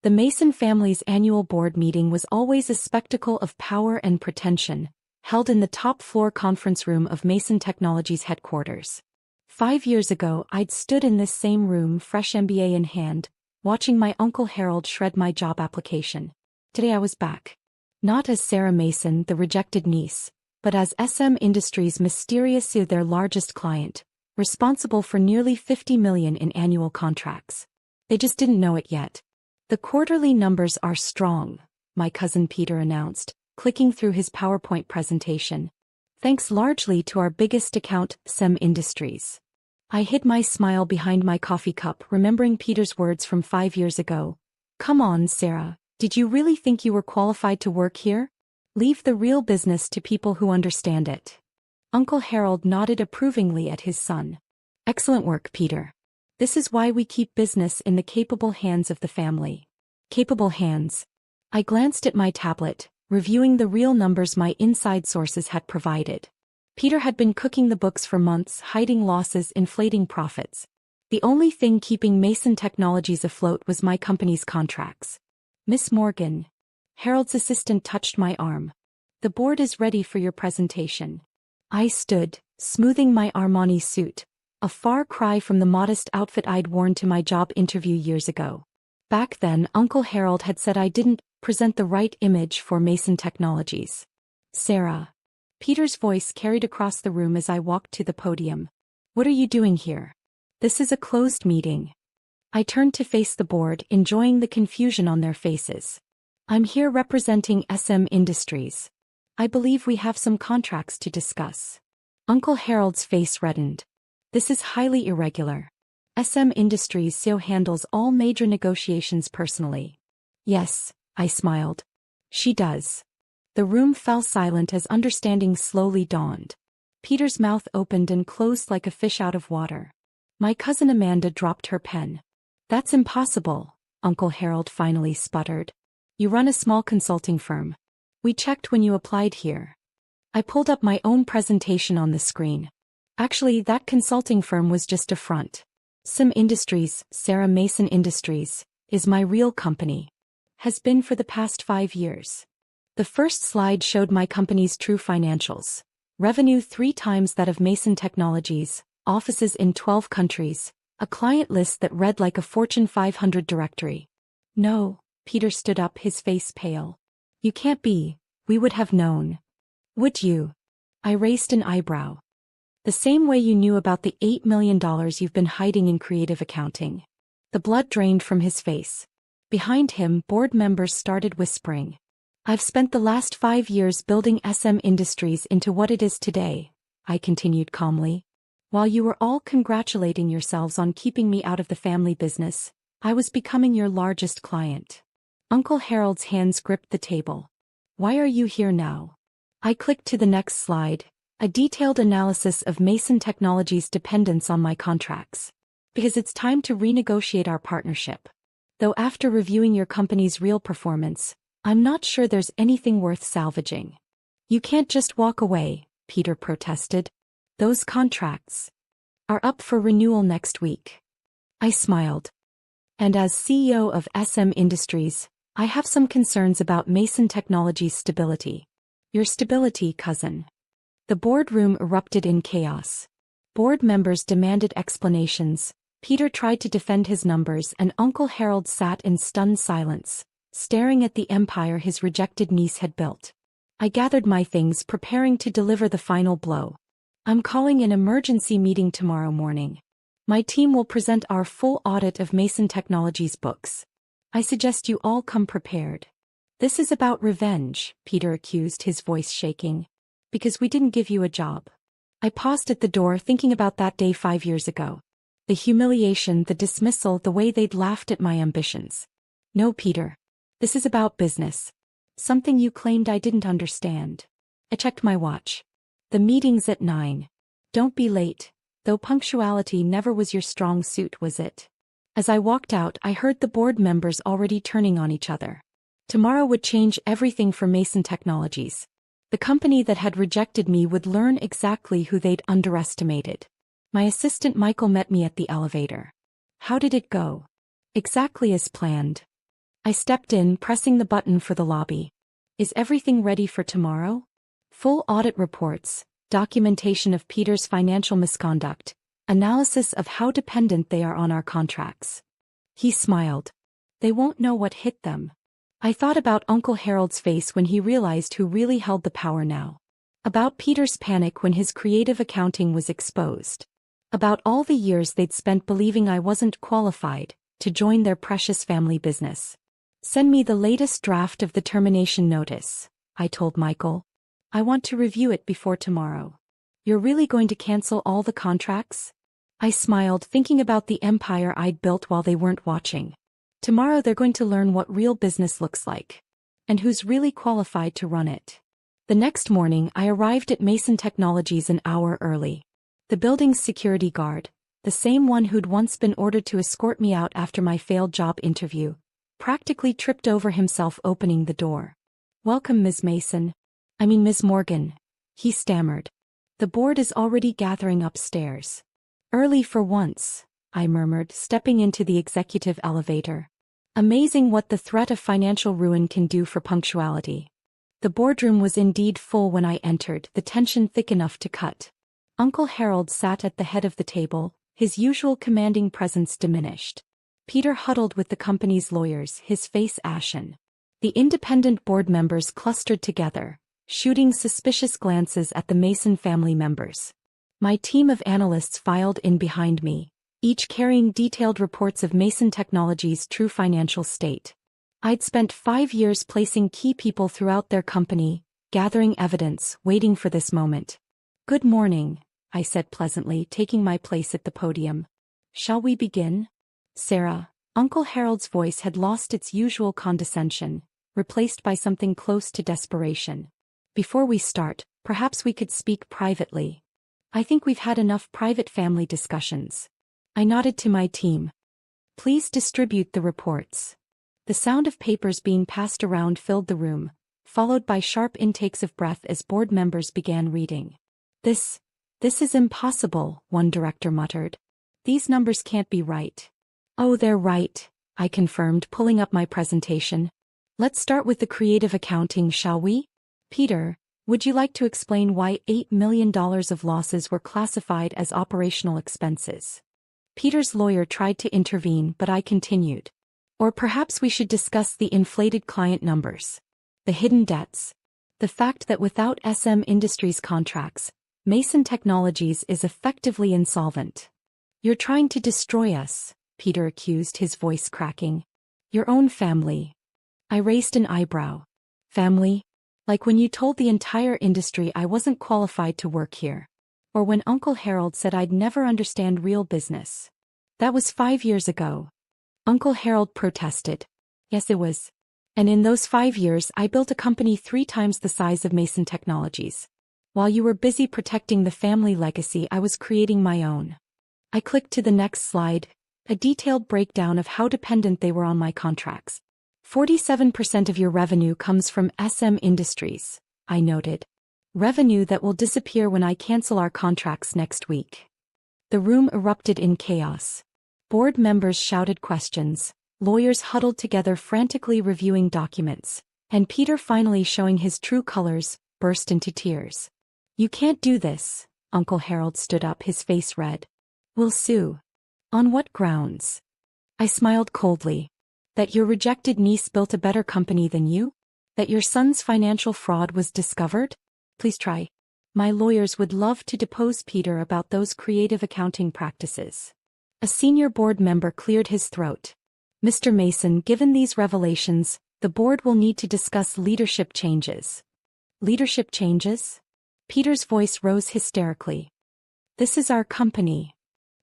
The Mason family's annual board meeting was always a spectacle of power and pretension, held in the top-floor conference room of Mason Technologies headquarters. 5 years ago, I'd stood in this same room, fresh MBA in hand, watching my Uncle Harold shred my job application. Today I was back. Not as Sarah Mason, the rejected niece, but as SM Industries' mysterious, their largest client, responsible for nearly $50 million in annual contracts. They just didn't know it yet. The quarterly numbers are strong, my cousin Peter announced, clicking through his PowerPoint presentation. Thanks largely to our biggest account, SM Industries. I hid my smile behind my coffee cup, remembering Peter's words from 5 years ago. Come on, Sarah, did you really think you were qualified to work here? Leave the real business to people who understand it. Uncle Harold nodded approvingly at his son. Excellent work, Peter. This is why we keep business in the capable hands of the family. Capable hands. I glanced at my tablet, reviewing the real numbers my inside sources had provided. Peter had been cooking the books for months, hiding losses, inflating profits. The only thing keeping Mason Technologies afloat was my company's contracts. Miss Morgan. Harold's assistant touched my arm. The board is ready for your presentation. I stood, smoothing my Armani suit, a far cry from the modest outfit I'd worn to my job interview years ago. Back then, Uncle Harold had said I didn't present the right image for Mason Technologies. Sarah. Peter's voice carried across the room as I walked to the podium. What are you doing here? This is a closed meeting. I turned to face the board, enjoying the confusion on their faces. I'm here representing SM Industries. I believe we have some contracts to discuss. Uncle Harold's face reddened. This is highly irregular. SM Industries so handles all major negotiations personally. Yes, I smiled. She does. The room fell silent as understanding slowly dawned. Peter's mouth opened and closed like a fish out of water. My cousin Amanda dropped her pen. That's impossible, Uncle Harold finally sputtered. You run a small consulting firm. We checked when you applied here. I pulled up my own presentation on the screen. Actually, that consulting firm was just a front. SM Industries, Sarah Mason Industries, is my real company. Has been for the past 5 years. The first slide showed my company's true financials. Revenue 3 times that of Mason Technologies, offices in 12 countries, a client list that read like a Fortune 500 directory. No, Peter stood up, his face pale. You can't be. We would have known. Would you? I raised an eyebrow. The same way you knew about the $8 million you've been hiding in creative accounting. The blood drained from his face. Behind him, board members started whispering. I've spent the last 5 years building SM Industries into what it is today, I continued calmly. While you were all congratulating yourselves on keeping me out of the family business, I was becoming your largest client. Uncle Harold's hands gripped the table. Why are you here now? I clicked to the next slide, a detailed analysis of Mason Technologies' dependence on my contracts. Because it's time to renegotiate our partnership. Though after reviewing your company's real performance, I'm not sure there's anything worth salvaging. You can't just walk away, Peter protested. Those contracts are up for renewal next week. I smiled. And as CEO of SM Industries, I have some concerns about Mason Technologies' stability. Your stability, cousin. The boardroom erupted in chaos. Board members demanded explanations. Peter tried to defend his numbers, and Uncle Harold sat in stunned silence, staring at the empire his rejected niece had built. I gathered my things, preparing to deliver the final blow. I'm calling an emergency meeting tomorrow morning. My team will present our full audit of Mason Technologies' books. I suggest you all come prepared. This is about revenge, Peter accused, his voice shaking. Because we didn't give you a job. I paused at the door, thinking about that day 5 years ago. The humiliation, the dismissal, the way they'd laughed at my ambitions. No, Peter. This is about business. Something you claimed I didn't understand. I checked my watch. The meeting's at 9. Don't be late, though punctuality never was your strong suit, was it? As I walked out, I heard the board members already turning on each other. Tomorrow would change everything for Mason Technologies. The company that had rejected me would learn exactly who they'd underestimated. My assistant Michael met me at the elevator. How did it go? Exactly as planned. I stepped in, pressing the button for the lobby. Is everything ready for tomorrow? Full audit reports, documentation of Peter's financial misconduct, analysis of how dependent they are on our contracts. He smiled. They won't know what hit them. I thought about Uncle Harold's face when he realized who really held the power now. About Peter's panic when his creative accounting was exposed. About all the years they'd spent believing I wasn't qualified to join their precious family business. Send me the latest draft of the termination notice, I told Michael. I want to review it before tomorrow. You're really going to cancel all the contracts? I smiled, thinking about the empire I'd built while they weren't watching. Tomorrow they're going to learn what real business looks like. And who's really qualified to run it. The next morning I arrived at Mason Technologies an hour early. The building's security guard, the same one who'd once been ordered to escort me out after my failed job interview, practically tripped over himself opening the door. Welcome, Ms. Mason. Ms. Morgan. He stammered. The board is already gathering upstairs. Early for once, I murmured, stepping into the executive elevator. Amazing what the threat of financial ruin can do for punctuality. The boardroom was indeed full when I entered, the tension thick enough to cut. Uncle Harold sat at the head of the table, his usual commanding presence diminished. Peter huddled with the company's lawyers, his face ashen. The independent board members clustered together, shooting suspicious glances at the Mason family members. My team of analysts filed in behind me, each carrying detailed reports of Mason Technologies' true financial state. I'd spent 5 years placing key people throughout their company, gathering evidence, waiting for this moment. Good morning, I said pleasantly, taking my place at the podium. Shall we begin? Sarah, Uncle Harold's voice had lost its usual condescension, replaced by something close to desperation. Before we start, perhaps we could speak privately. I think we've had enough private family discussions. I nodded to my team. Please distribute the reports. The sound of papers being passed around filled the room, followed by sharp intakes of breath as board members began reading. This is impossible, one director muttered. These numbers can't be right. Oh, they're right, I confirmed, pulling up my presentation. Let's start with the creative accounting, shall we? Peter, would you like to explain why $8 million of losses were classified as operational expenses? Peter's lawyer tried to intervene, but I continued. Or perhaps we should discuss the inflated client numbers. The hidden debts. The fact that without SM Industries contracts, Mason Technologies is effectively insolvent. You're trying to destroy us, Peter accused, his voice cracking. Your own family. I raised an eyebrow. Family? Like when you told the entire industry I wasn't qualified to work here. Or when Uncle Harold said I'd never understand real business. That was 5 years ago. Uncle Harold protested. Yes, it was. And in those 5 years I built a company 3 times the size of Mason Technologies. While you were busy protecting the family legacy, I was creating my own. I clicked to the next slide, a detailed breakdown of how dependent they were on my contracts. 47% of your revenue comes from SM Industries, I noted. Revenue that will disappear when I cancel our contracts next week. The room erupted in chaos. Board members shouted questions, lawyers huddled together frantically reviewing documents, and Peter, finally showing his true colors, burst into tears. You can't do this, Uncle Harold stood up, his face red. We'll sue. On what grounds? I smiled coldly. That your rejected niece built a better company than you? That your son's financial fraud was discovered? Please try. My lawyers would love to depose Peter about those creative accounting practices. A senior board member cleared his throat. Mr. Mason, given these revelations, the board will need to discuss leadership changes. Leadership changes? Peter's voice rose hysterically. This is our company.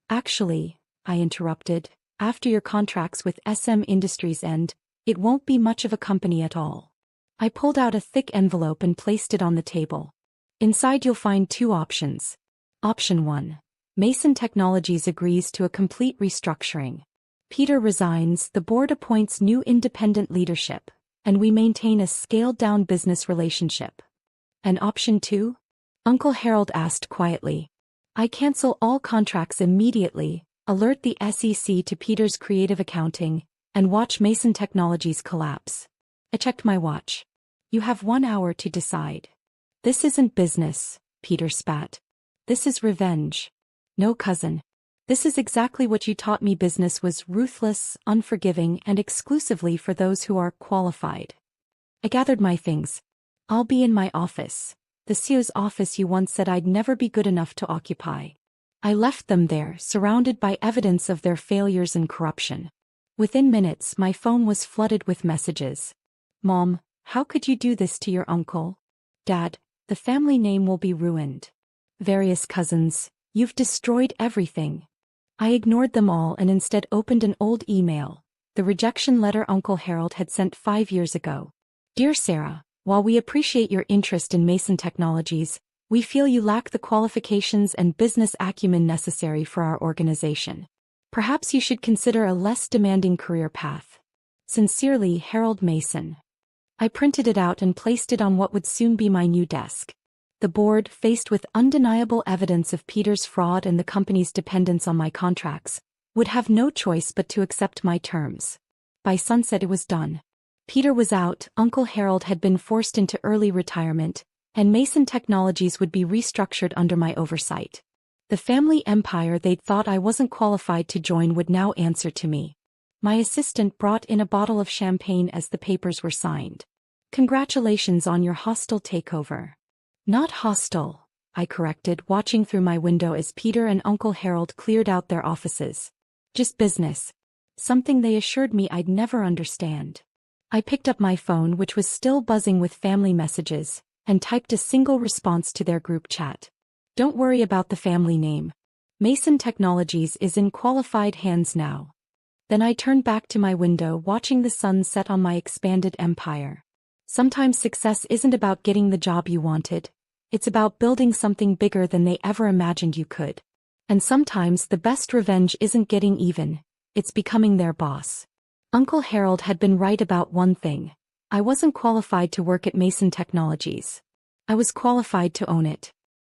Actually, I interrupted, after your contracts with SM Industries end, it won't be much of a company at all. I pulled out a thick envelope and placed it on the table. Inside you'll find 2 options. Option 1. Mason Technologies agrees to a complete restructuring. Peter resigns, the board appoints new independent leadership, and we maintain a scaled-down business relationship. And option 2? Uncle Harold asked quietly. I cancel all contracts immediately, alert the SEC to Peter's creative accounting, and watch Mason Technologies collapse. I checked my watch. You have 1 hour to decide. This isn't business, Peter spat. This is revenge. No, cousin. This is exactly what you taught me. Business was ruthless, unforgiving, and exclusively for those who are qualified. I gathered my things. I'll be in my office. The CEO's office you once said I'd never be good enough to occupy. I left them there, surrounded by evidence of their failures and corruption. Within minutes, my phone was flooded with messages. Mom, how could you do this to your uncle? Dad, the family name will be ruined. Various cousins, you've destroyed everything. I ignored them all and instead opened an old email, the rejection letter Uncle Harold had sent 5 years ago. Dear Sarah, while we appreciate your interest in Mason Technologies, we feel you lack the qualifications and business acumen necessary for our organization. Perhaps you should consider a less demanding career path. Sincerely, Harold Mason. I printed it out and placed it on what would soon be my new desk. The board, faced with undeniable evidence of Peter's fraud and the company's dependence on my contracts, would have no choice but to accept my terms. By sunset it was done. Peter was out, Uncle Harold had been forced into early retirement, and Mason Technologies would be restructured under my oversight. The family empire they'd thought I wasn't qualified to join would now answer to me. My assistant brought in a bottle of champagne as the papers were signed. Congratulations on your hostile takeover. Not hostile, I corrected, watching through my window as Peter and Uncle Harold cleared out their offices. Just business. Something they assured me I'd never understand. I picked up my phone, which was still buzzing with family messages, and typed a single response to their group chat. Don't worry about the family name. Mason Technologies is in qualified hands now. Then I turned back to my window, watching the sun set on my expanded empire. Sometimes success isn't about getting the job you wanted. It's about building something bigger than they ever imagined you could. And sometimes the best revenge isn't getting even, it's becoming their boss. Uncle Harold had been right about one thing. I wasn't qualified to work at Mason Technologies. I was qualified to own it.